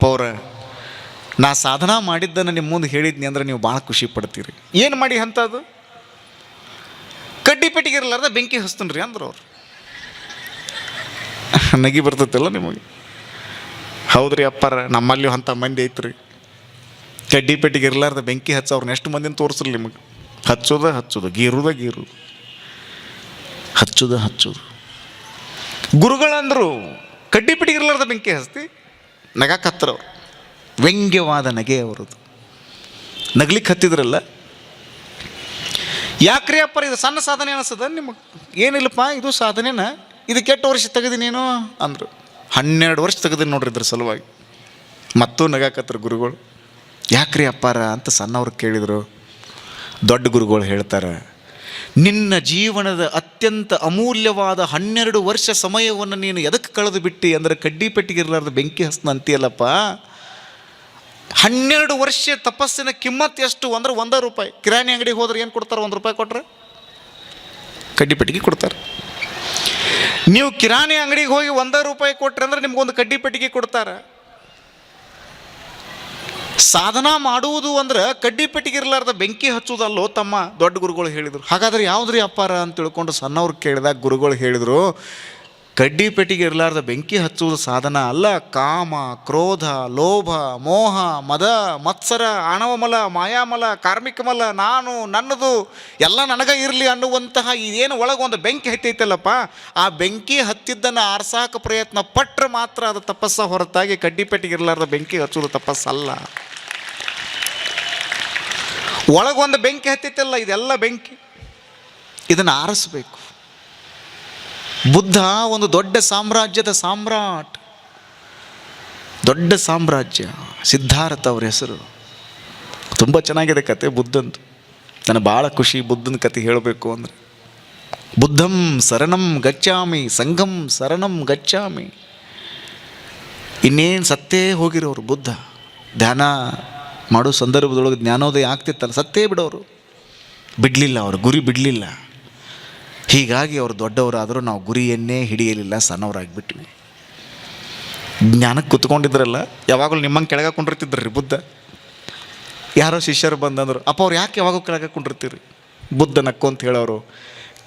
ಅವ್ರ ನಾ ಸಾಧನಾ ಮಾಡಿದ್ದನ್ನು ನಿಮ್ಮ ಮುಂದೆ ಹೇಳಿದ್ನಿ ಅಂದ್ರೆ ನೀವು ಭಾಳ ಖುಷಿ ಪಡ್ತೀರಿ. ಏನು ಮಾಡಿ ಅಂಥದ್ದು? ಕಡ್ಡಿ ಪೆಟ್ಟಿಗೆ ಇರಲಾರ್ದ ಬೆಂಕಿ ಹಚ್ತನ್ರಿ ಅಂದ್ರು ಅವ್ರು. ನಗಿ ಬರ್ತೈತಲ್ಲ ನಿಮಗೆ? ಹೌದ್ರಿ ಅಪ್ಪಾರ, ನಮ್ಮಲ್ಲಿಯೂ ಅಂಥ ಮಂದಿ ಐತ್ರಿ. ಕಡ್ಡಿ ಪೆಟ್ಟಿಗೆ ಇರಲಾರ್ದ ಬೆಂಕಿ ಹಚ್ಚೋರ್ನ ಎಷ್ಟು ಮಂದಿನ ತೋರಿಸ್ರಿ ನಿಮಗೆ? ಹಚ್ಚೋದು ಗೀರುದ ಹಚ್ಚೋದು. ಗುರುಗಳಂದರು ಕಡ್ಡಿ ಪೆಟ್ಟಿಗೆ ಇರಲಾರ್ದ ಬೆಂಕಿ ಹಚ್ತಿ ನಗಾಕತ್ತರವ್ರು. ವ್ಯಂಗ್ಯವಾದ ನಗೆ ಅವರದು. ನಗ್ಲಿಕ್ಕೆ ಹತ್ತಿದ್ರಲ್ಲ. ಯಾಕ್ರಿ ಅಪ್ಪರ ಇದು ಸಣ್ಣ ಸಾಧನೆ ಅನಿಸ್ತದ ನಿಮಗೆ? ಏನಿಲ್ಲಪ್ಪ, ಇದು ಸಾಧನೆನ, ಇದು ಕೆಟ್ಟ ವರ್ಷ ತೆಗೆದಿನೇನು ಅಂದರು. 12 ವರ್ಷ ತೆಗೆದಿನಿ ನೋಡ್ರಿ ಇದ್ರ ಸಲುವಾಗಿ. ಮತ್ತೂ ನಗಾಕತ್ರ ಗುರುಗಳು. ಯಾಕ್ರಿ ಅಪ್ಪಾರ ಅಂತ ಸಣ್ಣವ್ರು ಕೇಳಿದರು. ದೊಡ್ಡ ಗುರುಗಳು ಹೇಳ್ತಾರೆ, ನಿನ್ನ ಜೀವನದ ಅತ್ಯಂತ ಅಮೂಲ್ಯವಾದ 12 ವರ್ಷ ಸಮಯವನ್ನು ನೀನು ಎದಕ್ಕೆ ಕಳೆದು ಬಿಟ್ಟು ಅಂದರೆ ಕಡ್ಡಿ ಪೆಟ್ಟಿಗೆ ಇರಲಾರ್ದು ಬೆಂಕಿ ಹಸ್ನ ಅಂತೀಯಲ್ಲಪ್ಪ. 12 ವರ್ಷ ತಪಸ್ಸಿನ ಕಿಮ್ಮತ್ತು ಎಷ್ಟು ಅಂದ್ರೆ ₹1. ಕಿರಾಣಿ ಅಂಗಡಿಗೆ ಹೋದ್ರೆ ಏನು ಕೊಡ್ತಾರೆ? ₹1 ಕೊಟ್ರೆ ಕಡ್ಡಿ ಪೆಟ್ಟಿಗೆ ಕೊಡ್ತಾರೆ. ನೀವು ಕಿರಾಣಿ ಅಂಗಡಿಗೆ ಹೋಗಿ ₹1 ಕೊಟ್ರೆ ಅಂದ್ರೆ ನಿಮ್ಗೊಂದು ಕಡ್ಡಿ ಪೆಟ್ಟಿಗೆ ಕೊಡ್ತಾರೆ. ಸಾಧನಾ ಮಾಡುವುದು ಅಂದ್ರೆ ಕಡ್ಡಿ ಪೆಟ್ಟಿಗೆ ಇರಲಾರ್ದ ಬೆಂಕಿ ಹಚ್ಚುವುದಲ್ಲೋ ತಮ್ಮ, ದೊಡ್ಡ ಗುರುಗಳು ಹೇಳಿದರು. ಹಾಗಾದ್ರೆ ಯಾವುದ್ರಿ ಅಪ್ಪಾರ ಅಂತ ತಿಳ್ಕೊಂಡು ಸಣ್ಣವ್ರು ಕೇಳಿದಾಗ ಗುರುಗಳು ಹೇಳಿದರು, ಕಡ್ಡಿ ಪೆಟ್ಟಿಗೆ ಇರಲಾರ್ದ ಬೆಂಕಿ ಹಚ್ಚುವುದು ಸಾಧನ ಅಲ್ಲ. ಕಾಮ, ಕ್ರೋಧ, ಲೋಭ, ಮೋಹ, ಮದ, ಮತ್ಸರ, ಆಣವಮಲ, ಮಾಯಾಮಲ, ಕಾರ್ಮಿಕಮಲ, ನಾನು ನನ್ನದು ಎಲ್ಲ ನನಗೆ ಇರಲಿ ಅನ್ನುವಂತಹ ಇದೇನು ಒಳಗೊಂದು ಬೆಂಕಿ ಹತ್ತೈತಲ್ಲಪ್ಪ, ಆ ಬೆಂಕಿ ಹತ್ತಿದ್ದನ್ನು ಆರ್ಸಾಕ ಪ್ರಯತ್ನ ಪಟ್ಟರೆ ಮಾತ್ರ ಅದು ತಪಸ್ಸ ಹೊರತಾಗಿ ಕಡ್ಡಿ ಪೆಟ್ಟಿಗೆ ಇರಲಾರ್ದ ಬೆಂಕಿ ಹಚ್ಚೋದು ತಪಸ್ಸಲ್ಲ. ಒಳಗೊಂದು ಬೆಂಕಿ ಹತ್ತೈತಲ್ಲ, ಇದೆಲ್ಲ ಬೆಂಕಿ, ಇದನ್ನು ಆರಿಸ್ಬೇಕು. ಬುದ್ಧ ಒಂದು ದೊಡ್ಡ ಸಾಮ್ರಾಜ್ಯದ ಸಾಮ್ರಾಟ್, ದೊಡ್ಡ ಸಾಮ್ರಾಜ್ಯ. ಸಿದ್ಧಾರ್ಥ ಅವ್ರ ಹೆಸರು. ತುಂಬ ಚೆನ್ನಾಗಿದೆ ಕತೆ ಬುದ್ಧಂದು. ನನಗೆ ಭಾಳ ಖುಷಿ ಬುದ್ಧನ ಕತೆ ಹೇಳಬೇಕು ಅಂದರೆ. ಬುದ್ಧಂ ಶರಣಂ ಗಚ್ಚಾಮಿ, ಸಂಘಂ ಶರಣಂ ಗಚ್ಚಾಮಿ. ಇನ್ನೇನು ಸತ್ತೇ ಹೋಗಿರೋರು ಬುದ್ಧ. ಧ್ಯಾನ ಮಾಡೋ ಸಂದರ್ಭದೊಳಗೆ ಜ್ಞಾನೋದಯ ಆಗ್ತಿತ್ತಲ್ಲ, ಸತ್ತೇ ಬಿಡೋರು. ಬಿಡಲಿಲ್ಲ, ಅವರು ಗುರಿ ಬಿಡಲಿಲ್ಲ. ಹೀಗಾಗಿ ಅವರು ದೊಡ್ಡವರಾದರೂ ನಾವು ಗುರಿಯನ್ನೇ ಹಿಡಿಯಲಿಲ್ಲ, ಸಣ್ಣವರಾಗಿಬಿಟ್ವಿ. ಜ್ಞಾನಕ್ಕೆ ಕೂತ್ಕೊಂಡಿದ್ರಲ್ಲ, ಯಾವಾಗಲೂ ನಿಮ್ಮಂಗೆ ಕೆಳಗೆ ಕುಂಡಿರ್ತಿದ್ರಿ ಬುದ್ಧ. ಯಾರೋ ಶಿಷ್ಯರು ಬಂದಂದರು, ಅಪ್ಪ ಅವ್ರು ಯಾಕೆ ಯಾವಾಗೂ ಕೆಳಗೆ ಕುಂಡಿರ್ತೀರಿ? ಬುದ್ಧ ನಕ್ಕು ಅಂತ ಹೇಳೋರು,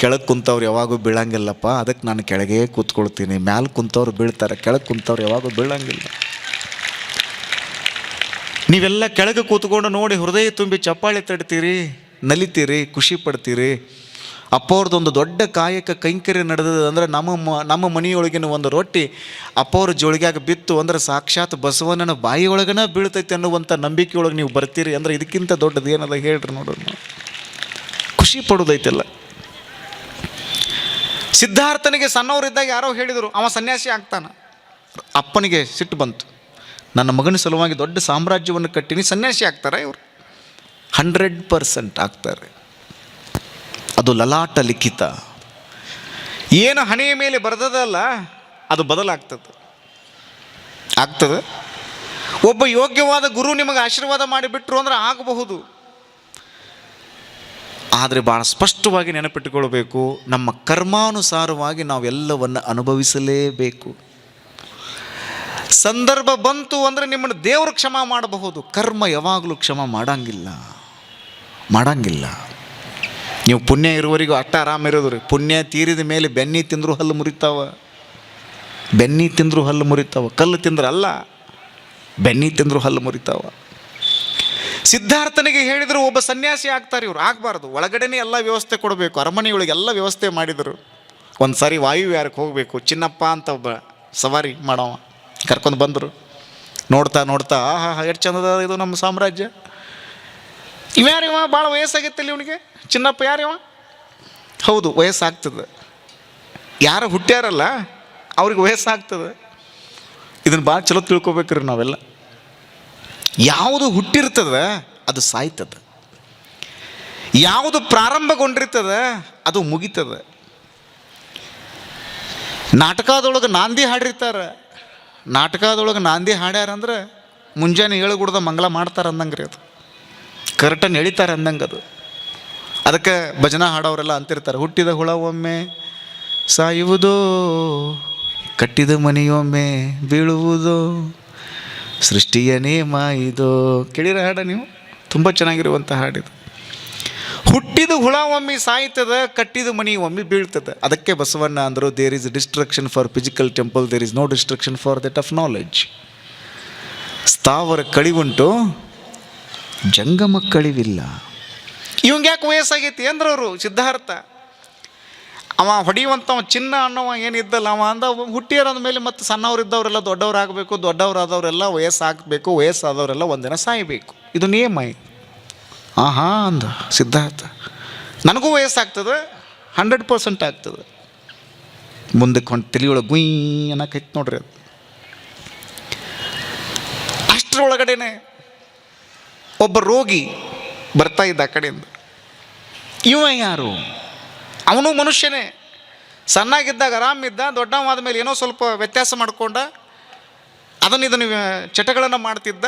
ಕೆಳಗೆ ಕುಂತವ್ರು ಯಾವಾಗೂ ಬೀಳಂಗಿಲ್ಲಪ್ಪ, ಅದಕ್ಕೆ ನಾನು ಕೆಳಗೆ ಕೂತ್ಕೊಳ್ತೀನಿ. ಮ್ಯಾಲೆ ಕುಂತವ್ರು ಬೀಳ್ತಾರೆ, ಕೆಳಗೆ ಕುಂತವ್ರು ಯಾವಾಗೂ ಬೀಳಂಗಿಲ್ಲ. ನೀವೆಲ್ಲ ಕೆಳಗೆ ಕೂತ್ಕೊಂಡು ನೋಡಿ ಹೃದಯ ತುಂಬಿ ಚಪ್ಪಾಳೆ ತಡ್ತೀರಿ, ನಲಿತೀರಿ, ಖುಷಿ ಪಡ್ತೀರಿ. ಅಪ್ಪವ್ರದ್ದೊಂದು ದೊಡ್ಡ ಕಾಯಕ ಕೈಂಕರ್ಯ ನಡೆದದ ಅಂದರೆ ನಮ್ಮ ಮನೆಯೊಳಗಿನ ಒಂದು ರೊಟ್ಟಿ ಅಪ್ಪವ್ರ ಜೋಳಿಗ್ಯಾಗ ಬಿತ್ತು ಅಂದರೆ ಸಾಕ್ಷಾತ್ ಬಸವಣ್ಣನ ಬಾಯಿಯೊಳಗನ ಬೀಳ್ತೈತೆ ಅನ್ನುವಂಥ ನಂಬಿಕೆಯೊಳಗೆ ನೀವು ಬರ್ತೀರಿ ಅಂದರೆ ಇದಕ್ಕಿಂತ ದೊಡ್ಡದು ಏನಲ್ಲ ಹೇಳ್ರಿ ನೋಡೋಣ. ಖುಷಿ ಪಡೋದೈತೆಲ್ಲ. ಸಿದ್ಧಾರ್ಥನಿಗೆ ಸಣ್ಣವರಿದ್ದಾಗ ಯಾರೋ ಹೇಳಿದರು ಅವ ಸನ್ಯಾಸಿ ಆಗ್ತಾನೆ. ಅಪ್ಪನಿಗೆ ಸಿಟ್ಟು ಬಂತು, ನನ್ನ ಮಗನ ಸಲುವಾಗಿ ದೊಡ್ಡ ಸಾಮ್ರಾಜ್ಯವನ್ನು ಕಟ್ಟಿನಿ, ಸನ್ಯಾಸಿ ಆಗ್ತಾರೆ ಇವರು? 100% ಆಗ್ತಾರೆ. ಅದು ಲಲಾಟ ಲಿಖಿತ. ಏನು ಹಣೆಯ ಮೇಲೆ ಬರೆದದಲ್ಲ ಅದು ಬದಲಾಗ್ತದೆ. ಒಬ್ಬ ಯೋಗ್ಯವಾದ ಗುರು ನಿಮಗೆ ಆಶೀರ್ವಾದ ಮಾಡಿಬಿಟ್ರು ಅಂದ್ರೆ ಆಗಬಹುದು. ಆದರೆ ಭಾಳ ಸ್ಪಷ್ಟವಾಗಿ ನೆನಪಿಟ್ಟುಕೊಳ್ಬೇಕು, ನಮ್ಮ ಕರ್ಮಾನುಸಾರವಾಗಿ ನಾವೆಲ್ಲವನ್ನು ಅನುಭವಿಸಲೇಬೇಕು. ಸಂದರ್ಭ ಬಂತು ಅಂದರೆ ನಿಮ್ಮನ್ನು ದೇವರು ಕ್ಷಮ ಮಾಡಬಹುದು, ಕರ್ಮ ಯಾವಾಗಲೂ ಕ್ಷಮ ಮಾಡಂಗಿಲ್ಲ. ನೀವು ಪುಣ್ಯ ಇರುವವರೆಗೂ ಅಟ್ಟ ಆರಾಮಿರೋದು ರೀ. ಪುಣ್ಯ ತೀರಿದ ಮೇಲೆ ಬೆನ್ನಿ ತಿಂದರೂ ಹಲ್ಲು ಮುರಿತಾವ. ಕಲ್ಲು ತಿಂದ್ರಲ್ಲ, ಬೆನ್ನಿ ತಿಂದರೂ ಹಲ್ಲು ಮುರಿತಾವ. ಸಿದ್ಧಾರ್ಥನಿಗೆ ಹೇಳಿದರು ಒಬ್ಬ ಸನ್ಯಾಸಿ ಆಗ್ತಾರೆ ಇವರು. ಆಗಬಾರ್ದು, ಒಳಗಡೆನೇ ಎಲ್ಲ ವ್ಯವಸ್ಥೆ ಕೊಡಬೇಕು. ಅರಮನೆಯೊಳಗೆ ಎಲ್ಲ ವ್ಯವಸ್ಥೆ ಮಾಡಿದರು. ಒಂದು ಸಾರಿ ವಾಯುವಿಹಾರಕ್ಕೆ ಹೋಗಬೇಕು, ಚಿನ್ನಪ್ಪ ಅಂತ ಒಬ್ಬ ಸವಾರಿ ಮಾಡವ ಕರ್ಕೊಂಡು ಬಂದರು. ನೋಡ್ತಾ ಆಹಾ ಎಷ್ಟು ಚಂದದ ಇದು ನಮ್ಮ ಸಾಮ್ರಾಜ್ಯ. ಇವ್ಯಾರಿವ ಭಾಳ ವಯಸ್ಸಾಗಿತ್ತಲ್ಲಿ ಇವನಿಗೆ. ಚಿನ್ನಪ್ಪ ಯಾರಿವ? ಹೌದು, ವಯಸ್ಸಾಗ್ತದೆ. ಯಾರು ಹುಟ್ಟ್ಯಾರಲ್ಲ ಅವ್ರಿಗೆ ವಯಸ್ಸಾಗ್ತದೆ. ಇದನ್ನು ಭಾಳ ಚಲೋ ತಿಳ್ಕೊಬೇಕ್ರಿ ನಾವೆಲ್ಲ. ಯಾವುದು ಹುಟ್ಟಿರ್ತದೆ ಅದು ಸಾಯ್ತದೆ, ಯಾವುದು ಪ್ರಾರಂಭಗೊಂಡಿರ್ತದೆ ಅದು ಮುಗಿತದೆ. ನಾಟಕದೊಳಗೆ ನಾಂದಿ ಹಾಡಿರ್ತಾರೆ. ನಾಟಕದೊಳಗೆ ನಾಂದಿ ಹಾಡ್ಯಾರಂದ್ರೆ ಮುಂಜಾನೆ 7 ಗುಡ್ದ ಮಂಗಳ ಮಾಡ್ತಾರೆ ಅಂದಂಗೆ ರೀ. ಅದು ಕರ್ಟನ್ ಎಳಿತಾರೆ ಅಂದಂಗೆ ಅದು. ಅದಕ್ಕೆ ಭಜನಾ ಹಾಡೋರೆಲ್ಲ ಅಂತಿರ್ತಾರೆ, ಹುಟ್ಟಿದ ಹುಳ ಒಮ್ಮೆ ಸಾಯುವುದೋ, ಕಟ್ಟಿದ ಮನೆಯೊಮ್ಮೆ ಬೀಳುವುದೋ, ಸೃಷ್ಟಿಯ ನೇಮ ಇದು. ಕೇಳಿರ ಹಾಡ ನೀವು? ತುಂಬ ಚೆನ್ನಾಗಿರುವಂಥ ಹಾಡಿದು. ಹುಟ್ಟಿದ ಹುಳ ಒಮ್ಮೆ ಸಾಯ್ತದ, ಕಟ್ಟಿದ ಮನಿ ಒಮ್ಮೆ ಬೀಳ್ತದೆ. ಅದಕ್ಕೆ ಬಸವಣ್ಣ ಅಂದರು, there is destruction for physical temple, there is no destruction for that of knowledge. ಸ್ಥಾವರ ಕಳಿವುಂಟು, ಜಂಗಮ ಕಳಿವಿಲ್ಲ. ಇವಂಗೆ ಯಾಕೆ ವಯಸ್ಸಾಗೈತಿ ಅಂದ್ರೆ ಅವರು ಸಿದ್ಧಾರ್ಥ ಅವ ಹೊಡೆಯುವಂಥವ ಚಿನ್ನ ಅನ್ನೋವ ಏನಿದ್ದಲ್ಲ ಅವ ಅಂದ, ಹುಟ್ಟಿಯರ ಅಂದಮೇಲೆ ಮತ್ತು ಸಣ್ಣವ್ರು ಇದ್ದವರೆಲ್ಲ ದೊಡ್ಡವರಾಗಬೇಕು, ದೊಡ್ಡವರಾದವರೆಲ್ಲ ವಯಸ್ಸಾಗಬೇಕು, ವಯಸ್ಸಾದವರೆಲ್ಲ ಒಂದಿನ ಸಾಯಬೇಕು. ಇದು ನಿಯಮ. ಆಹಾ ಅಂದ ಸಿದ್ಧಾರ್ಥ, ನನಗೂ ವಯಸ್ಸಾಗ್ತದೆ, 100% ಆಗ್ತದೆ. ಮುಂದಕ್ಕೆ ಹೊಂಟು ತಲೆಯೊಳಗೆ ಗುಯ್ ಅನ್ನಕೈತಿ ನೋಡ್ರಿ. ಅದು ಅಷ್ಟರೊಳಗಡೆನೆ ಒಬ್ಬ ರೋಗಿ ಬರ್ತಾ ಇದ್ದ ಆ ಕಡೆಯಿಂದ. ಇವ ಯಾರು? ಅವನು ಮನುಷ್ಯನೇ. ಸಣ್ಣಾಗಿದ್ದಾಗ ಆರಾಮಿದ್ದ, ದೊಡ್ಡವಾದ ಮೇಲೆ ಏನೋ ಸ್ವಲ್ಪ ವ್ಯತ್ಯಾಸ ಮಾಡಿಕೊಂಡ, ಇದನ್ನು ಚಟಗಳನ್ನು ಮಾಡ್ತಿದ್ದ,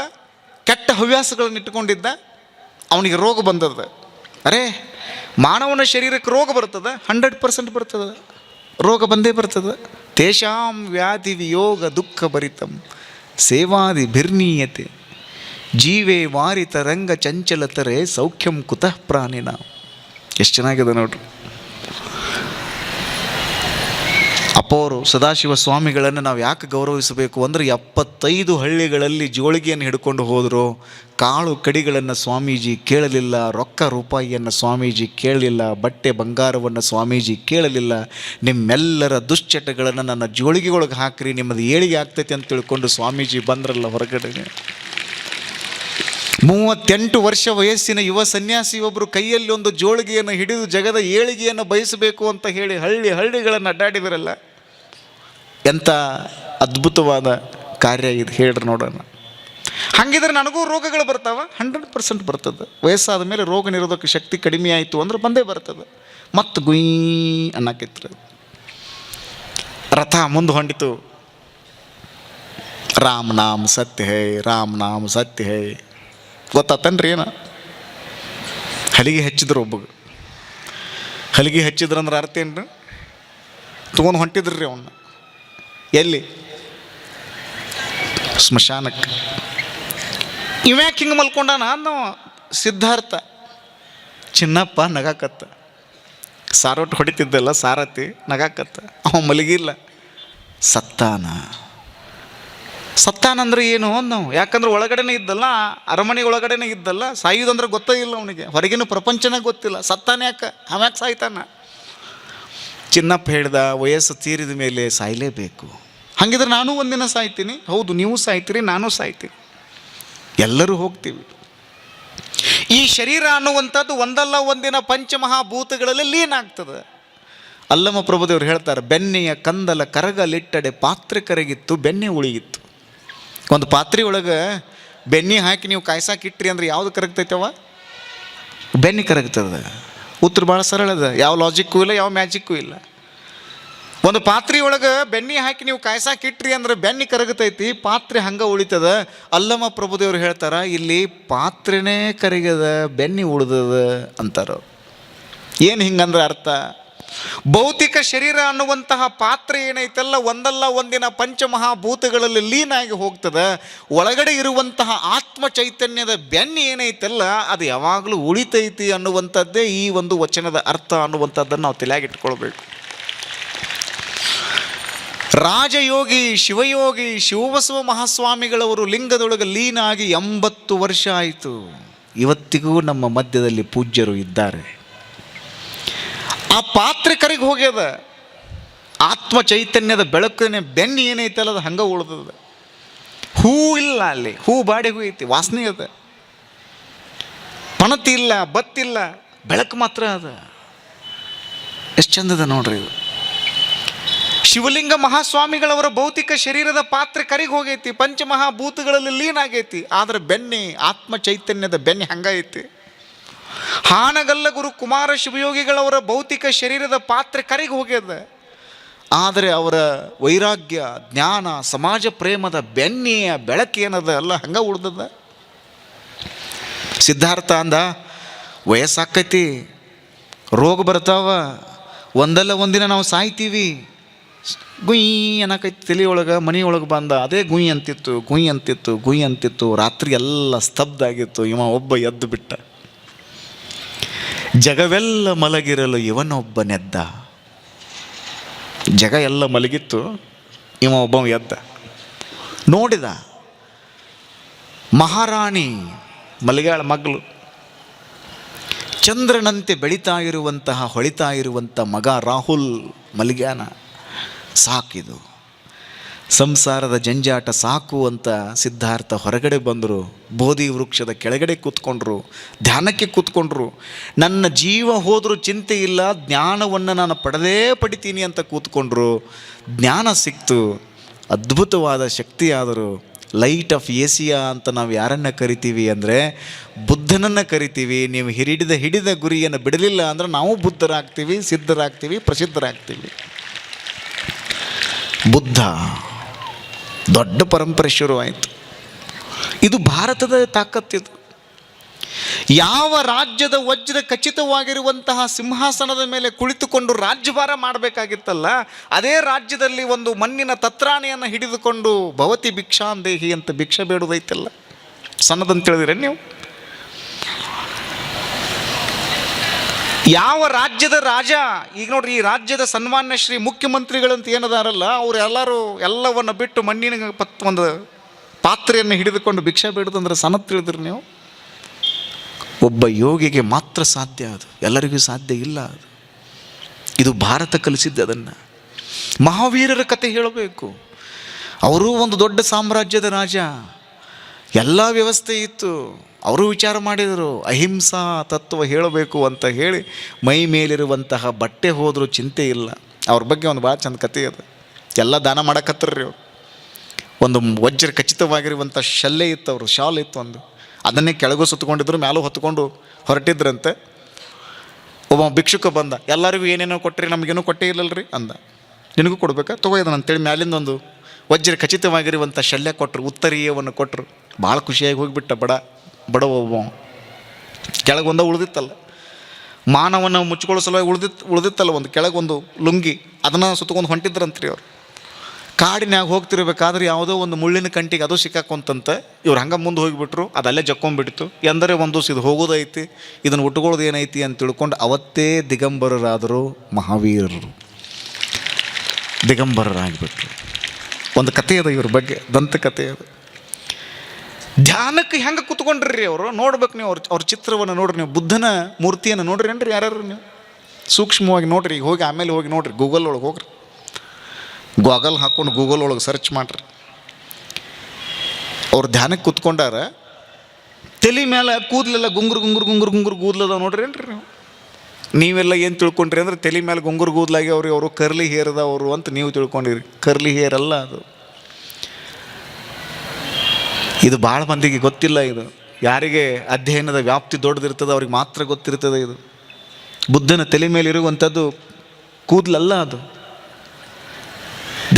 ಕೆಟ್ಟ ಹವ್ಯಾಸಗಳನ್ನು ಇಟ್ಟುಕೊಂಡಿದ್ದ. ಅವನಿಗೆ ರೋಗ ಬಂದದ. ಅರೇ, ಮಾನವನ ಶರೀರಕ್ಕೆ ರೋಗ ಬರ್ತದೆ, 100% ಬರ್ತದೆ, ರೋಗ ಬಂದೇ ಬರ್ತದೆ. ತೇಷಾಂ ವ್ಯಾಧಿ ವಿಯೋಗ ದುಃಖ ಭರಿತಂ ಸೇವಾದಿ ಭಿರ್ನೀಯತೆ ಜೀವೇ ವಾರಿತ ರಂಗ ಚಂಚಲತರೆ ಸೌಖ್ಯಂ ಕುತಃ ಪ್ರಾಣಿನ. ಎಷ್ಟು ಚೆನ್ನಾಗಿದೆ ನೋಡ್ರಿ. ಅಪೋರು ಸದಾಶಿವ ಸ್ವಾಮಿಗಳನ್ನು ನಾವು ಯಾಕೆ ಗೌರವಿಸಬೇಕು ಅಂದರೆ, 75 ಹಳ್ಳಿಗಳಲ್ಲಿ ಜೋಳಿಗೆಯನ್ನು ಹಿಡ್ಕೊಂಡು ಹೋದರು. ಕಾಳು ಕಡಿಗಳನ್ನು ಸ್ವಾಮೀಜಿ ಕೇಳಲಿಲ್ಲ, ರೊಕ್ಕ ರೂಪಾಯಿಯನ್ನು ಸ್ವಾಮೀಜಿ ಕೇಳಲಿಲ್ಲ, ಬಟ್ಟೆ ಬಂಗಾರವನ್ನು ಸ್ವಾಮೀಜಿ ಕೇಳಲಿಲ್ಲ. ನಿಮ್ಮೆಲ್ಲರ ದುಶ್ಚಟಗಳನ್ನು ನನ್ನ ಜೋಳಿಗೆಯೊಳಗೆ ಹಾಕ್ರಿ, ನಿಮ್ಮದು ಏಳಿಗೆ ಆಗ್ತೈತೆ ಅಂತ ತಿಳ್ಕೊಂಡು ಸ್ವಾಮೀಜಿ ಬಂದ್ರಲ್ಲ ಹೊರಗಡೆ. 38 ವರ್ಷ ವಯಸ್ಸಿನ ಯುವ ಸನ್ಯಾಸಿ ಒಬ್ಬರು ಕೈಯಲ್ಲಿ ಒಂದು ಜೋಳಿಗೆಯನ್ನು ಹಿಡಿದು ಜಗದ ಏಳಿಗೆಯನ್ನು ಬಯಸಬೇಕು ಅಂತ ಹೇಳಿ ಹಳ್ಳಿಗಳನ್ನು ಅಡ್ಡಾಡಿದರಲ್ಲ. ಎಂಥ ಅದ್ಭುತವಾದ ಕಾರ್ಯ ಇದು, ಹೇಳ್ರಿ ನೋಡೋಣ. ಹಾಗಿದ್ರೆ ನನಗೂ ರೋಗಗಳು ಬರ್ತಾವ? 100% ಬರ್ತದೆ. ವಯಸ್ಸಾದ ಮೇಲೆ ರೋಗ ನಿರೋಧಕ ಶಕ್ತಿ ಕಡಿಮೆ ಆಯಿತು ಅಂದ್ರೆ ಬಂದೇ ಬರ್ತದೆ. ಮತ್ತು ಗುಯ್ ಅನ್ನಕ್ಕಿತ್ತು. ರಥ ಮುಂದೆ ಹೊಂಡಿತು. ರಾಮ್ ನಾಮ್ ಸತ್ಯ ಹೇ, ರಾಮ್ ನಾಮ್ ಸತ್ಯ ಹೇ. ಗೊತ್ತಾತನ್ರಿ ಏನು? ಹಲಿಗೆ ಹಚ್ಚಿದ್ರು. ಒಬ್ಬಗ ಹಲಿಗೆ ಹಚ್ಚಿದ್ರಂದ್ರೆ ಅರ್ಥ ಏನ್ರಿ? ತೊಗೊಂಡು ಹೊಂಟಿದ್ರಿ ಅವನ್ನ. ಎಲ್ಲಿ? ಸ್ಮಶಾನಕ್ಕೆ. ಇವ್ಯಾಕೆ ಹಿಂಗೆ ಮಲ್ಕೊಂಡಾನ ನಾವು? ಸಿದ್ಧಾರ್ಥ. ಚಿನ್ನಪ್ಪ ನಗಾಕತ್ತ. ಸಾರೋಟ್ ಹೊಡಿತಿದ್ದಲ್ಲ ಸಾರಥಿ, ನಗಾಕತ್ತ. ಅವ ಮಲಗಿಲ್ಲ, ಸತ್ತಾನ. ಸತ್ತಾನಂದ್ರೆ ಏನು ನಾವು? ಯಾಕಂದ್ರೆ ಒಳಗಡೆನೇ ಇದ್ದಲ್ಲ, ಅರಮನೆ ಒಳಗಡೆನೇ ಇದ್ದಲ್ಲ. ಸಾಯುವುದಂದ್ರೆ ಗೊತ್ತೇ ಇಲ್ಲ ಅವನಿಗೆ, ಹೊರಗಿನ ಪ್ರಪಂಚನೇ ಗೊತ್ತಿಲ್ಲ. ಸತ್ತಾನ ಯಾಕೆ? ಅವ್ಯಾಕೆ ಸಾಯ್ತಾನ? ಚಿನ್ನಪ್ಪ ಹೇಳ್ದ, ವಯಸ್ಸು ತೀರಿದ ಮೇಲೆ ಸಾಯಲೇಬೇಕು. ಹಾಗಿದ್ರೆ ನಾನು ಒಂದಿನ ಸಾಯ್ತೀನಿ. ಹೌದು, ನೀವು ಸಾಯ್ತೀರಿ, ನಾನು ಸಾಯ್ತೀನಿ, ಎಲ್ಲರೂ ಹೋಗ್ತೀವಿ. ಈ ಶರೀರ ಅನ್ನುವಂಥದ್ದು ಒಂದಲ್ಲ ಒಂದಿನ ಪಂಚಮಹಾಭೂತಗಳಲ್ಲಿ ಲೀನ ಆಗ್ತದೆ. ಅಲ್ಲಮ ಪ್ರಭುದೇವರು ಹೇಳ್ತಾರೆ, ಬೆನ್ನೆಯ ಕಂದಲ ಕರಗಲಿಟ್ಟಡೆ ಪಾತ್ರೆ ಕರಗಿತ್ತು, ಬೆನ್ನೆ ಉಳಿಯಿತ್ತು. ಒಂದು ಪಾತ್ರೆ ಒಳಗೆ ಬೆನ್ನಿ ಹಾಕಿ ನೀವು ಕಾಯ್ಸಾಕಿಟ್ರಿ ಅಂದ್ರೆ ಯಾವುದು ಕರಗ್ತೈತವ? ಬೆನ್ನಿ ಕರಗ್ತದೆ. ಉತ್ತರ ಭಾಳ ಸರಳ ಅದ, ಯಾವ ಲಾಜಿಕ್ಕೂ ಇಲ್ಲ, ಯಾವ ಮ್ಯಾಜಿಕ್ಕೂ ಇಲ್ಲ. ಒಂದು ಪಾತ್ರೆ ಒಳಗೆ ಬೆನ್ನಿ ಹಾಕಿ ನೀವು ಕಾಯ್ಸಾಕಿಟ್ರಿ ಅಂದ್ರೆ ಬೆನ್ನಿ ಕರಗತೈತಿ, ಪಾತ್ರೆ ಹಂಗೆ ಉಳಿತದ. ಅಲ್ಲಮ ಪ್ರಭುದೇವರು ಹೇಳ್ತಾರ, ಇಲ್ಲಿ ಪಾತ್ರೆನೇ ಕರಗದ, ಬೆನ್ನಿ ಉಳಿದದ ಅಂತಾರ. ಏನು ಹಿಂಗಂದ್ರೆ ಅರ್ಥ? ಭೌತಿಕ ಶರೀರ ಅನ್ನುವಂತಹ ಪಾತ್ರೆ ಏನೈತಲ್ಲ, ಒಂದಲ್ಲ ಒಂದಿನ ಪಂಚಮಹಾಭೂತಗಳಲ್ಲಿ ಲೀನಾಗಿ ಹೋಗ್ತದೆ. ಒಳಗಡೆ ಇರುವಂತಹ ಆತ್ಮ ಚೈತನ್ಯದ ಬೆನ್ನಿ ಏನೈತಲ್ಲ, ಅದು ಯಾವಾಗಲೂ ಉಳಿತೈತಿ ಅನ್ನುವಂಥದ್ದೇ ಈ ಒಂದು ವಚನದ ಅರ್ಥ ಅನ್ನುವಂಥದ್ದನ್ನು ನಾವು ತಲೆಯಾಗಿಟ್ಕೊಳ್ಬೇಕು. ರಾಜಯೋಗಿ ಶಿವಯೋಗಿ ಶಿವಬಸವ ಮಹಾಸ್ವಾಮಿಗಳವರು ಲಿಂಗದೊಳಗೆ ಲೀನಾಗಿ 80 ವರ್ಷ ಆಯಿತು. ಇವತ್ತಿಗೂ ನಮ್ಮ ಮಧ್ಯದಲ್ಲಿ ಪೂಜ್ಯರು ಇದ್ದಾರೆ. ಆ ಪಾತ್ರೆ ಕರಗಿ ಹೋಗ್ಯದ. ಆತ್ಮ ಚೈತನ್ಯದ ಬೆಳಕಿನ ಬೆನ್ನಿ ಏನೈತಲ್ಲ ಅದು ಹಂಗೆ ಉಳ್ದದ. ಹೂ ಇಲ್ಲ ಅಲ್ಲಿ, ಹೂ ಬಾಡಿ ಹೋಗೈತಿ, ವಾಸನೆ ಅದ, ಪಣತಿ ಇಲ್ಲ, ಬತ್ತಿಲ್ಲ, ಬೆಳಕು ಮಾತ್ರ ಅದ. ಎಷ್ಟು ಚಂದದ ನೋಡ್ರಿ ಇದು. ಶಿವಲಿಂಗ ಮಹಾಸ್ವಾಮಿಗಳವರ ಭೌತಿಕ ಶರೀರದ ಪಾತ್ರೆ ಕರಿಗಿ ಹೋಗೈತಿ, ಪಂಚಮಹಾಭೂತಗಳಲ್ಲಿ ಲೀನಾಗೈತಿ, ಆದರೆ ಬೆನ್ನಿ ಆತ್ಮ ಚೈತನ್ಯದ ಬೆನ್ನಿ ಹಂಗೈತಿ. ಹಾನಗಲ್ಲ ಗುರು ಕುಮಾರ ಶಿವಯೋಗಿಗಳವರ ಭೌತಿಕ ಶರೀರದ ಪಾತ್ರೆ ಕರಿಗಿ ಹೋಗ್ಯದ, ಆದರೆ ಅವರ ವೈರಾಗ್ಯ, ಜ್ಞಾನ, ಸಮಾಜ ಪ್ರೇಮದ ಬೆನ್ನಿಯ ಬೆಳಕೇನದ ಅಲ್ಲ ಹಂಗೆ ಉಳ್ದದ. ಸಿದ್ಧಾರ್ಥ ಅಂದ, ವಯಸ್ಸಾಕೈತಿ, ರೋಗ ಬರ್ತಾವ, ಒಂದಲ್ಲ ಒಂದಿನ ನಾವು ಸಾಯ್ತೀವಿ. ಗುಯ್ ಅನ್ನಕೈತಿ ತಲೆಯೊಳಗೆ, ಮನೆಯೊಳಗೆ ಬಂದ ಅದೇ ಗುಯ್ ಅಂತಿತ್ತು, ಗುಯ್ ಅಂತಿತ್ತು, ಗುಯ್ ಅಂತಿತ್ತು. ರಾತ್ರಿ ಎಲ್ಲ ಸ್ತಬ್ಧ ಆಗಿತ್ತು. ಇವ ಒಬ್ಬ ಎದ್ದು ಬಿಟ್ಟ. ಜಗವೆಲ್ಲ ಮಲಗಿರಲು ಇವನೊಬ್ಬನೆದ್ದ. ಜಗ ಎಲ್ಲ ಮಲಗಿತ್ತು, ಇವ ಒಬ್ಬ ಎದ್ದ. ನೋಡಿದ, ಮಹಾರಾಣಿ ಮಲಗ್ಯಾಳ ಮಗಳು. ಚಂದ್ರನಂತೆ ಬೆಳೀತಾ ಇರುವಂತಹ, ಹೊಳಿತಾ ಇರುವಂಥ ಮಗ ರಾಹುಲ್ ಮಲಗ್ಯಾನ. ಸಾಕಿದು ಸಂಸಾರದ ಜಂಜಾಟ ಸಾಕು ಅಂತ ಸಿದ್ಧಾರ್ಥ ಹೊರಗಡೆ ಬಂದರು. ಬೋಧಿ ವೃಕ್ಷದ ಕೆಳಗಡೆ ಕೂತ್ಕೊಂಡ್ರು, ಧ್ಯಾನಕ್ಕೆ ಕೂತ್ಕೊಂಡ್ರು. ನನ್ನ ಜೀವ ಹೋದರೂ ಚಿಂತೆ ಇಲ್ಲ, ಜ್ಞಾನವನ್ನು ನಾನು ಪಡಿತೀನಿ ಅಂತ ಕೂತ್ಕೊಂಡ್ರು. ಜ್ಞಾನ ಸಿಕ್ತು, ಅದ್ಭುತವಾದ ಶಕ್ತಿಯಾದರು. ಲೈಟ್ ಆಫ್ ಏಸಿಯಾ ಅಂತ ನಾವು ಯಾರನ್ನು ಕರಿತೀವಿ ಅಂದರೆ ಬುದ್ಧನನ್ನು ಕರಿತೀವಿ. ನೀವು ಹಿಡಿದ ಗುರಿಯನ್ನು ಬಿಡಲಿಲ್ಲ ಅಂದರೆ ನಾವು ಬುದ್ಧರಾಗ್ತೀವಿ, ಸಿದ್ಧರಾಗ್ತೀವಿ, ಪ್ರಸಿದ್ಧರಾಗ್ತೀವಿ. ಬುದ್ಧ ದೊಡ್ಡ ಪರಂಪರೆ ಶುರುವಾಯಿತು. ಇದು ಭಾರತದ ತಾಕತ್ತಿದು. ಯಾವ ರಾಜ್ಯದ ವಜ್ರ ಖಚಿತವಾಗಿರುವಂತಹ ಸಿಂಹಾಸನದ ಮೇಲೆ ಕುಳಿತುಕೊಂಡು ರಾಜ್ಯಭಾರ ಮಾಡಬೇಕಾಗಿತ್ತಲ್ಲ, ಅದೇ ರಾಜ್ಯದಲ್ಲಿ ಒಂದು ಮಣ್ಣಿನ ತತ್ರಾಣಿಯನ್ನು ಹಿಡಿದುಕೊಂಡು ಭವತಿ ಭಿಕ್ಷಾಂದೇಹಿ ಅಂತ ಭಿಕ್ಷೆ ಬೇಡುವುದೈತಲ್ಲ, ಸಣ್ಣದಂತ ಹೇಳಿದ್ರೆ ನೀವು. ಯಾವ ರಾಜ್ಯದ ರಾಜ, ಈಗ ನೋಡ್ರಿ, ಈ ರಾಜ್ಯದ ಸನ್ಮಾನ್ಯ ಶ್ರೀ ಮುಖ್ಯಮಂತ್ರಿಗಳಂತ ಏನದಾರಲ್ಲ, ಅವರು ಎಲ್ಲವನ್ನು ಬಿಟ್ಟು ಮಣ್ಣಿನ ಒಂದು ಪಾತ್ರೆಯನ್ನು ಹಿಡಿದುಕೊಂಡು ಭಿಕ್ಷೆ ಬೇಡುದಂದ್ರೆ ಸಣ್ಣ ತಿಳಿದ್ರಿ ನೀವು. ಒಬ್ಬ ಯೋಗಿಗೆ ಮಾತ್ರ ಸಾಧ್ಯ, ಅದು ಎಲ್ಲರಿಗೂ ಸಾಧ್ಯ ಇಲ್ಲ. ಅದು ಇದು ಭಾರತ ಕಲಿಸಿದ್ದು. ಅದನ್ನು ಮಹಾವೀರರ ಕತೆ ಹೇಳಬೇಕು. ಅವರು ಒಂದು ದೊಡ್ಡ ಸಾಮ್ರಾಜ್ಯದ ರಾಜ, ಎಲ್ಲ ವ್ಯವಸ್ಥೆ ಇತ್ತು. ಅವರು ವಿಚಾರ ಮಾಡಿದರು, ಅಹಿಂಸಾ ತತ್ವ ಹೇಳಬೇಕು ಅಂತ ಹೇಳಿ ಮೈ ಮೇಲಿರುವಂತಹ ಬಟ್ಟೆ ಹೋದರೂ ಚಿಂತೆ ಇಲ್ಲ. ಅವ್ರ ಬಗ್ಗೆ ಒಂದು ಭಾಳ ಚಂದ ಕತೆ ಅದು. ಎಲ್ಲ ದಾನ ಮಾಡಕತ್ತರ್ರಿ ಅವರು. ಒಂದು ವಜ್ರ ಖಚಿತವಾಗಿರುವಂಥ ಶಲ್ಲೆ ಇತ್ತು, ಅವರು ಶಾಲ್ ಇತ್ತು ಒಂದು, ಅದನ್ನೇ ಕೆಳಗೂ ಸುತ್ತಕೊಂಡಿದ್ರು, ಮ್ಯಾಲೂ ಹೊತ್ಕೊಂಡು ಹೊರಟಿದ್ರಂತೆ. ಒಬ್ಬ ಭಿಕ್ಷುಕ ಬಂದ, ಎಲ್ಲರಿಗೂ ಏನೇನೋ ಕೊಟ್ಟರಿ, ನಮಗೇನೂ ಕೊಟ್ಟೇ ಇಲ್ಲಲ್ರಿ ಅಂದ. ನಿನಗೂ ಕೊಡ್ಬೇಕಾ, ತಗೋಯ್ದನ ಅಂತೇಳಿ ಮ್ಯಾಲಿಂದ ಒಂದು ವಜ್ರ ಖಚಿತವಾಗಿರುವಂಥ ಶಲ್ಯ ಕೊಟ್ಟರು, ಉತ್ತರೀಯವನ್ನು ಕೊಟ್ಟರು. ಭಾಳ ಖುಷಿಯಾಗಿ ಹೋಗಿಬಿಟ್ಟ ಬಡ ಒಬ್ಬ. ಕೆಳಗೊಂದ ಉಳಿದಿತ್ತಲ್ಲ, ಮಾನವನ್ನು ಮುಚ್ಕೊಳ್ಳೋ ಸಲುವಾಗಿ ಉಳಿದಿತ್ತಲ್ಲ ಒಂದು ಕೆಳಗೊಂದು ಲುಂಗಿ, ಅದನ್ನು ಸುತ್ತಕೊಂಡು ಹೊಂಟಿದ್ರಂತ್ರಿ ಅವರು. ಕಾಡಿನಾಗ ಹೋಗ್ತಿರ್ಬೇಕಾದ್ರೆ ಯಾವುದೋ ಒಂದು ಮುಳ್ಳಿನ ಕಂಟಿಗೆ ಅದು ಸಿಕ್ಕಾಕೊಂತಂತೆ. ಇವ್ರು ಹಂಗೆ ಮುಂದೆ ಹೋಗಿಬಿಟ್ರು, ಅದಲ್ಲೇ ಜಕ್ಕೊಂಡ್ಬಿಡ್ತು. ಎಂದರೆ ಒಂದು ದಿವಸ ಇದು ಹೋಗೋದೈತಿ, ಇದನ್ನು ಉಟ್ಕೊಳ್ಳೋದು ಏನೈತಿ ಅಂತ ತಿಳ್ಕೊಂಡು ಅವತ್ತೇ ದಿಗಂಬರರಾದರು ಮಹಾವೀರರು. ದಿಗಂಬರರಾಗಿಬಿಟ್ರು. ಒಂದು ಕಥೆ ಅದ ಇವ್ರ ಬಗ್ಗೆ, ದಂತಕಥೆ ಅದು. ಧ್ಯಾನಕ್ಕೆ ಹೆಂಗೆ ಕೂತ್ಕೊಂಡ್ರಿ ಅವರು, ನೋಡ್ಬೇಕು ನೀವು. ಅವ್ರ ಚಿತ್ರವನ್ನು ನೋಡ್ರಿ, ನೀವು ಬುದ್ಧನ ಮೂರ್ತಿಯನ್ನು ನೋಡ್ರಿ ಏನ್ರಿ ಯಾರು ನೀವು, ಸೂಕ್ಷ್ಮವಾಗಿ ನೋಡ್ರಿ. ಈಗ ಹೋಗಿ ಆಮೇಲೆ ಹೋಗಿ ನೋಡ್ರಿ, ಗೂಗಲ್ ಒಳಗೆ ಹೋಗ್ರಿ, ಗಾಗಲ್ ಹಾಕ್ಕೊಂಡು ಗೂಗಲ್ ಒಳಗೆ ಸರ್ಚ್ ಮಾಡ್ರಿ. ಅವ್ರು ಧ್ಯಾನಕ್ಕೆ ಕೂತ್ಕೊಂಡಾರ, ತಲೆ ಮೇಲೆ ಕೂದಲೆಲ್ಲ ಗುಂಗುರು ಕೂದಲದ ನೋಡ್ರಿ ಏನ್ರಿ ನೀವು. ನೀವೆಲ್ಲ ಏನು ತಿಳ್ಕೊಂಡ್ರಿ ಅಂದರೆ ತಲೆ ಮೇಲೆ ಗುಂಗುರು ಕೂದಲಾಗಿ ಅವರು ಕರ್ಲಿ ಹೇರ್ ಅದಾವರು ಅಂತ ನೀವು ತಿಳ್ಕೊಂಡಿರಿ. ಕರ್ಲಿ ಹೇರ್ ಅಲ್ಲ ಅದು. ಇದು ಭಾಳ ಮಂದಿಗೆ ಗೊತ್ತಿಲ್ಲ. ಇದು ಯಾರಿಗೆ ಅಧ್ಯಯನದ ವ್ಯಾಪ್ತಿ ದೊಡ್ಡದಿರ್ತದೆ ಅವ್ರಿಗೆ ಮಾತ್ರ ಗೊತ್ತಿರ್ತದೆ. ಇದು ಬುದ್ಧನ ತಲೆ ಮೇಲೆ ಇರುವಂಥದ್ದು ಕೂದಲಲ್ಲ, ಅದು.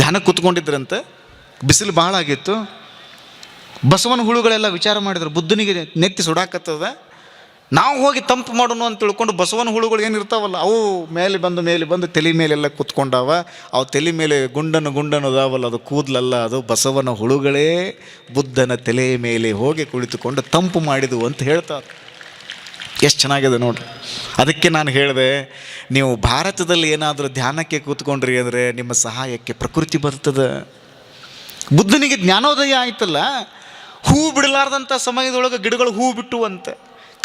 ಧ್ಯಾನ ಕೂತ್ಕೊಂಡಿದ್ರಂತೆ, ಬಿಸಿಲು ಭಾಳ ಆಗಿತ್ತು. ಬಸವನ ಹುಳುಗಳೆಲ್ಲ ವಿಚಾರ ಮಾಡಿದ್ರು, ಬುದ್ಧನಿಗೆ ನೆತ್ತಿ ಸುಡಾಕತ್ತದ, ನಾವು ಹೋಗಿ ತಂಪು ಮಾಡೋಣ ಅಂತ ತಿಳ್ಕೊಂಡು ಬಸವನ ಹುಳುಗಳು ಏನಿರ್ತಾವಲ್ಲ ಅವು ಮೇಲೆ ಬಂದು ತಲೆ ಮೇಲೆಲ್ಲ ಕೂತ್ಕೊಂಡಾವ. ಅವು ತಲೆ ಮೇಲೆ ಗುಂಡನು ಅದಾವಲ್ಲ, ಅದು ಕೂದಲಲ್ಲ, ಅದು ಬಸವನ ಹುಳುಗಳೇ ಬುದ್ಧನ ತಲೆಯ ಮೇಲೆ ಹೋಗಿ ಕುಳಿತುಕೊಂಡು ತಂಪು ಮಾಡಿದವು ಅಂತ ಹೇಳ್ತಾರೆ. ಎಷ್ಟು ಚೆನ್ನಾಗಿದೆ ನೋಡ್ರಿ. ಅದಕ್ಕೆ ನಾನು ಹೇಳಿದೆ, ನೀವು ಭಾರತದಲ್ಲಿ ಏನಾದರೂ ಧ್ಯಾನಕ್ಕೆ ಕೂತ್ಕೊಂಡ್ರಿ ಅಂದರೆ ನಿಮ್ಮ ಸಹಾಯಕ್ಕೆ ಪ್ರಕೃತಿ ಬರ್ತದೆ. ಬುದ್ಧನಿಗೆ ಜ್ಞಾನೋದಯ ಆಯ್ತಲ್ಲ, ಹೂ ಬಿಡಲಾರ್ದಂಥ ಸಮಯದೊಳಗೆ ಗಿಡಗಳು ಹೂ ಬಿಟ್ಟುವಂತೆ,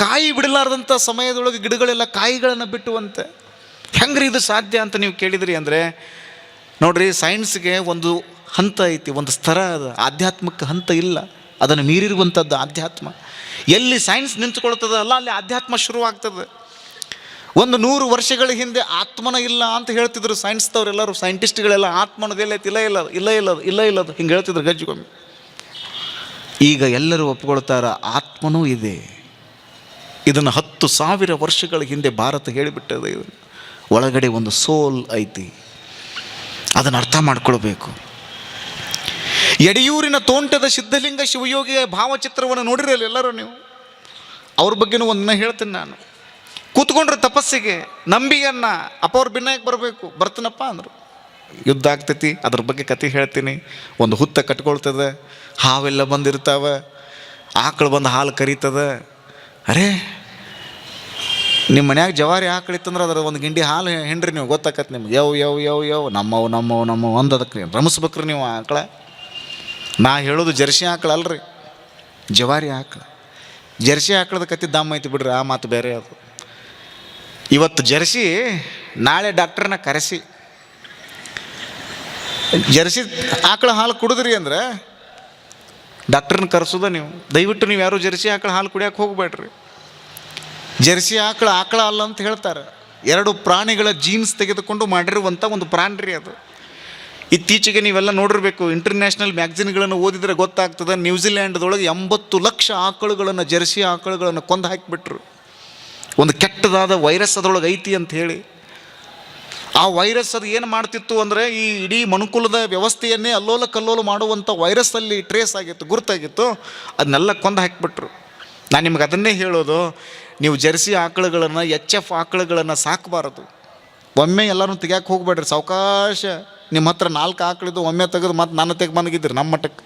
ಕಾಯಿ ಬಿಡಲಾರ್ದಂಥ ಸಮಯದೊಳಗೆ ಗಿಡಗಳೆಲ್ಲ ಕಾಯಿಗಳನ್ನು ಬಿಟ್ಟುವಂತೆ. ಹೆಂಗ್ರಿ ಇದು ಸಾಧ್ಯ ಅಂತ ನೀವು ಕೇಳಿದ್ರಿ ಅಂದರೆ ನೋಡ್ರಿ, ಸೈನ್ಸ್ಗೆ ಒಂದು ಹಂತ ಐತಿ, ಒಂದು ಸ್ತರ ಅದು. ಆಧ್ಯಾತ್ಮಕ್ಕೆ ಹಂತ ಇಲ್ಲ, ಅದನ್ನು ಮೀರಿರುವಂಥದ್ದು ಆಧ್ಯಾತ್ಮ. ಎಲ್ಲಿ ಸೈನ್ಸ್ ನಿಂತ್ಕೊಳ್ತದಲ್ಲ ಅಲ್ಲಿ ಆಧ್ಯಾತ್ಮ ಶುರುವಾಗ್ತದೆ. 100 ವರ್ಷಗಳ ಹಿಂದೆ ಆತ್ಮನ ಇಲ್ಲ ಅಂತ ಹೇಳ್ತಿದ್ರು ಸೈನ್ಸ್ದವರೆಲ್ಲರೂ, ಸೈಂಟಿಸ್ಟ್ಗಳೆಲ್ಲ. ಆತ್ಮನದೆಲ್ಲೈತಿ, ಇಲ್ಲ ಹಿಂಗೆ ಹೇಳ್ತಿದ್ರು ಗಜ್ಜಿಗೊಮ್ಮೆ. ಈಗ ಎಲ್ಲರೂ ಒಪ್ಕೊಳ್ತಾರ, ಆತ್ಮನೂ ಇದೆ. ಇದನ್ನು 10,000 ವರ್ಷಗಳ ಹಿಂದೆ ಭಾರತ ಹೇಳಿಬಿಟ್ಟದೆ. ಇದನ್ನು ಒಳಗಡೆ ಒಂದು ಸೋಲ್ ಐತಿ, ಅದನ್ನು ಅರ್ಥ ಮಾಡ್ಕೊಳ್ಬೇಕು. ಯಡಿಯೂರಿನ ತೋಂಟದ ಸಿದ್ಧಲಿಂಗ ಶಿವಯೋಗಿಯ ಭಾವಚಿತ್ರವನ್ನು ನೋಡಿರಲ್ಲ ಎಲ್ಲರೂ ನೀವು. ಅವ್ರ ಬಗ್ಗೆನೂ ಒಂದಿನ ಹೇಳ್ತೀನಿ ನಾನು. ಕೂತ್ಕೊಂಡ್ರೆ ತಪಸ್ಸಿಗೆ, ನಂಬಿಯನ್ನ ಅಪ್ಪ ಅವ್ರ ಭಿನ್ನಾಯಕ್ಕೆ ಬರಬೇಕು, ಬರ್ತೀನಪ್ಪ ಅಂದರು. ಯುದ್ಧ ಆಗ್ತೈತಿ, ಅದ್ರ ಬಗ್ಗೆ ಕತೆ ಹೇಳ್ತೀನಿ. ಒಂದು ಹುತ್ತ ಕಟ್ಕೊಳ್ತದೆ, ಹಾವೆಲ್ಲ ಬಂದಿರ್ತಾವೆ, ಆಕಳು ಬಂದು ಹಾಲು ಕರೀತದ. ಅರೇ ನಿಮ್ಮ ಮನ್ಯಾಗ ಜವಾರಿ ಆಕಳಿತ್ತಂದ್ರೆ ಅದರ ಒಂದು ಗಿಂಡಿ ಹಾಲು ಹೆಂಡ್ರಿ ನೀವು, ಗೊತ್ತಾಕತ್ತೆ ನಿಮ್ಗೆ. ಯವ್ ನಮ್ಮವು ಒಂದು ಅದಕ್ಕೆ ರಮಿಸ್ಬೇಕ್ರಿ ನೀವು ಆಕಳ. ನಾ ಹೇಳೋದು ಜರ್ಸಿ ಆಕಳ ಅಲ್ರಿ, ಜವಾರಿ ಆಕಳ. ಜರ್ಸಿ ಆಕಳದ ಕತೆ ದಮ್ಮ ಐತಿ ಬಿಡ್ರಿ, ಆ ಮಾತು ಬೇರೆ ಅದು. ಇವತ್ತು ಜರ್ಸಿ, ನಾಳೆ ಡಾಕ್ಟ್ರನ್ನ ಕರೆಸಿ ಜರ್ಸಿ ಆಕಳ ಹಾಲು ಕುಡಿದ್ರಿ ಅಂದ್ರೆ ಡಾಕ್ಟ್ರನ್ನ ಕರೆಸೋದ ನೀವು. ದಯವಿಟ್ಟು ನೀವು ಯಾರು ಜರ್ಸಿ ಆಕಳ ಹಾಲು ಕುಡಿಯೋಕೆ ಹೋಗ್ಬೇಡ್ರಿ. ಜರ್ಸಿ ಆಕಳ ಅಲ್ಲ ಅಂತ ಹೇಳ್ತಾರೆ. ಎರಡು ಪ್ರಾಣಿಗಳ ಜೀನ್ಸ್ ತೆಗೆದುಕೊಂಡು ಮಾಡಿರುವಂಥ ಒಂದು ಪ್ರಾಣಿ ರೀ ಅದು. ಇತ್ತೀಚೆಗೆ ನೀವೆಲ್ಲ ನೋಡಿರಬೇಕು, ಇಂಟರ್ನ್ಯಾಷನಲ್ ಮ್ಯಾಗ್ಝಿನ್ಗಳನ್ನು ಓದಿದರೆ ಗೊತ್ತಾಗ್ತದೆ. ನ್ಯೂಜಿಲ್ಯಾಂಡ್ದೊಳಗೆ 80 ಲಕ್ಷ ಆಕಳುಗಳನ್ನು, ಜರ್ಸಿ ಆಕಳುಗಳನ್ನು ಕೊಂದು ಹಾಕಿಬಿಟ್ರು. ಒಂದು ಕೆಟ್ಟದಾದ ವೈರಸ್ ಅದರೊಳಗೆ ಐತಿ ಅಂತ ಹೇಳಿ. ಆ ವೈರಸ್ ಅದು ಏನು ಮಾಡ್ತಿತ್ತು ಅಂದರೆ, ಈ ಇಡೀ ಮನುಕುಲದ ವ್ಯವಸ್ಥೆಯನ್ನೇ ಅಲ್ಲೋಲ ಕಲ್ಲೋಲ ಮಾಡುವಂಥ ವೈರಸ್ಸಲ್ಲಿ ಟ್ರೇಸ್ ಆಗಿತ್ತು, ಗುರುತಾಗಿತ್ತು. ಅದನ್ನೆಲ್ಲ ಕೊಂದು ಹಾಕಿಬಿಟ್ರು. ನಾನು ನಿಮ್ಗೆ ಅದನ್ನೇ ಹೇಳೋದು, ನೀವು ಜರ್ಸಿ ಆಕಳುಗಳನ್ನು, HF ಆಕಳುಗಳನ್ನು ಸಾಕಬಾರದು. ಒಮ್ಮೆ ಎಲ್ಲರೂ ತೆಗ್ಯಾಕೆ ಹೋಗ್ಬೇಡ್ರಿ. ಸಾವಕಾಶ ನಿಮ್ಮ ಹತ್ರ 4 ಆಕಳಿದ್ದು ಒಮ್ಮೆ ತೆಗೆದು ಮತ್ತೆ ನನ್ನ ತೆಗೆ ಬಂದಿದ್ದಿರಿ ನಮ್ಮ ಮಟ್ಟಕ್ಕೆ.